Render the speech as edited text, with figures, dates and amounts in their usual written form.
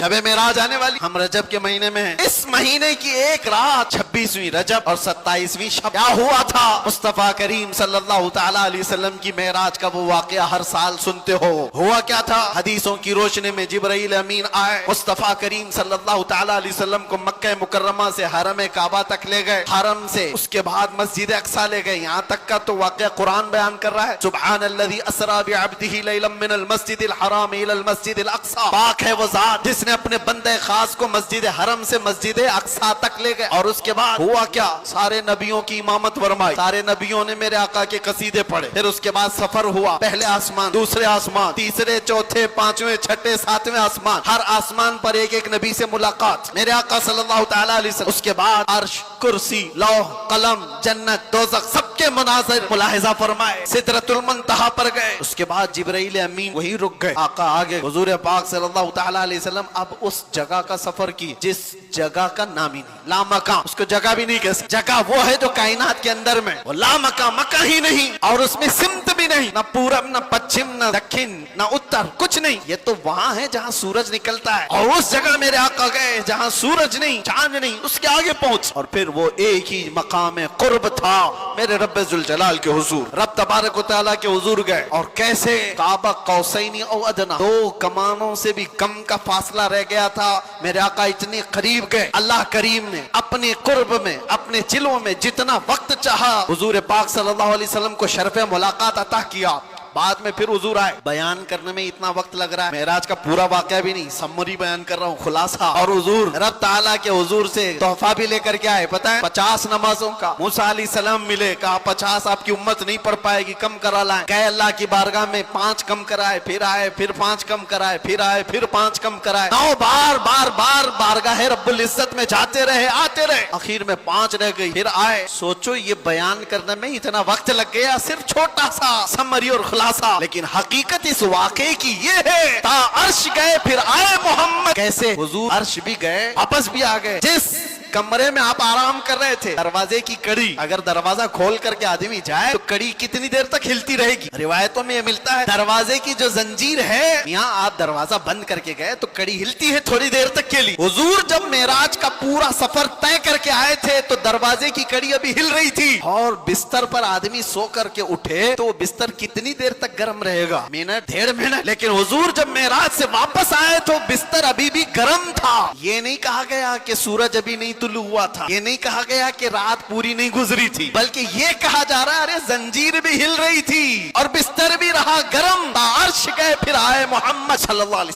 शब मेराज आने वाली, हम रजब के महीने में हैं। इस महीने की एक रात 26वीं रजब और 27वीं शब क्या हुआ था? मुस्तफा करीम सल्लल्लाहु तआला अलैहि वसल्लम की मेराज का वो वाकया हर साल सुनते हो। हुआ क्या था? हदीसों की रोशनी में जिब्राइल अमीन आए, मुस्तफा करीम सल्लल्लाहु तआला अलैहि वसल्लम को मक्का मुकर्रमा से हरम काबा तक ले गए, हरम से उसके बाद मस्जिद अक्सा ले गए। यहाँ तक का तो वाकया कुरान बयान कर रहा है, सुब्हानल्लज़ी अस्रा बिअब्दिही लैलन मिनल मस्जिदिल हराम इलल मस्जिदिल अक्सा। पाक है वो जात जिसने अपने बंदे खास को मस्जिद हरम से मस्जिद अक्सा तक ले गए। और उसके बाद हुआ क्या? सारे नबियों की इमामत फरमाई, सारे नबियों ने मेरे आका के कसीदे पढ़े। फिर उसके बाद सफर हुआ, पहले आसमान, दूसरे आसमान, तीसरे, चौथे, पांचवें, छठे, सातवें आसमान, हर आसमान पर एक एक नबी से मुलाकात, मेरे आका सल्लल्लाहु तआला अलैहि वसल्लम। उसके बाद अर्श, कुर्सी, लौह कलम, जन्नत, दोज़ख, सबके मनाज़िर मुलाहिज़ा फरमाए। सिदरतुल मुंतहा पर गए। उसके बाद जिब्राइल अमीन वहीं रुक गए, आका आगे, हुजूर पाक सल्लल्लाहु तआला अलैहि वसल्लम अब उस जगह का सफर की जिस जगह का नाम ही नहीं, लामका, उसको जगह भी नहीं कह सकते। जगह वो है जो कायनात के अंदर में, वो लामका, मका ही नहीं, और उसमें सिमत भी नहीं, न पूरब, न पश्चिम, न दक्षिण, न उत्तर, कुछ नहीं। ये तो वहां है जहां सूरज निकलता है, और उस जगह मेरे आका गए जहां सूरज नहीं, चांद नहीं, उसके आगे पहुंच। और फिर वो एक ही मकाम कुर्ब था मेरे रब्बे जुल जलाल के हुजूर, रब तबारक व तआला के हुजूर गए। और कैसे? काबा कौसैनी औ अदना, दो कमानों से भी कम का फासला रह गया था। मेरे आका इतने करीब गए, अल्लाह करीम ने अपने कुर्ब में, अपने जिलों में जितना वक्त चाहा हुजूर पाक सल्लल्लाहु अलैहि वसल्लम को शर्फ़े मुलाकात अता किया। बाद में फिर हुजूर आए। बयान करने में इतना वक्त लग रहा है, मेराज का पूरा वाकया भी नहीं, समरी बयान कर रहा हूँ, खुलासा। और हुजूर रब ताला के हुजूर से तोहफा भी लेकर के आए, पता है, 50 नमाजों का। मूसा अलैहिस्सलाम मिले, कहा 50 आपकी उम्मत नहीं पढ़ पाएगी, कम करा लाए। गए अल्लाह की बारगाह में, 5 कम कराए, फिर आए, फिर 5 कम कराए, फिर आए, फिर 5 कम कराए। 9 बार बार बार बारगाह रब्बुल इज्जत में जाते रहे, आते रहे, आखिर में 5 रह गई, फिर आए। सोचो ये बयान करने में इतना वक्त लग गया, सिर्फ छोटा सा समरी और खुलासा। लेकिन हकीकत इस वाक़े की ये है, ता अर्श गए फिर आए मोहम्मद। कैसे? हुजूर अर्श भी गए, वापस भी आ गए। जिस कमरे में आप आराम कर रहे थे, दरवाजे की कड़ी, अगर दरवाजा खोल करके आदमी जाए तो कड़ी कितनी देर तक हिलती रहेगी? रिवायतों में ये मिलता है, दरवाजे की जो जंजीर है, यहाँ आप दरवाजा बंद करके गए तो कड़ी हिलती है थोड़ी देर तक के लिए। हुजूर जब मेराज का पूरा सफर तय करके आए थे तो दरवाजे की कड़ी अभी हिल रही थी, और बिस्तर पर आदमी सो करके उठे तो बिस्तर कितनी देर तक गर्म रहेगा? Minute, 1.5 minute. लेकिन हुजूर जब मेराज से वापस आए तो बिस्तर अभी भी गर्म था। ये नहीं कहा गया कि सूरज अभी नहीं तुलू हुआ था, ये नहीं कहा गया कि रात पूरी नहीं गुजरी थी, बल्कि ये कहा जा रहा है अरे जंजीर भी हिल रही थी और बिस्तर भी रहा गरम। अर्श गए फिर आए मोहम्मद सल्लल्लाहु अलैहि वसल्लम।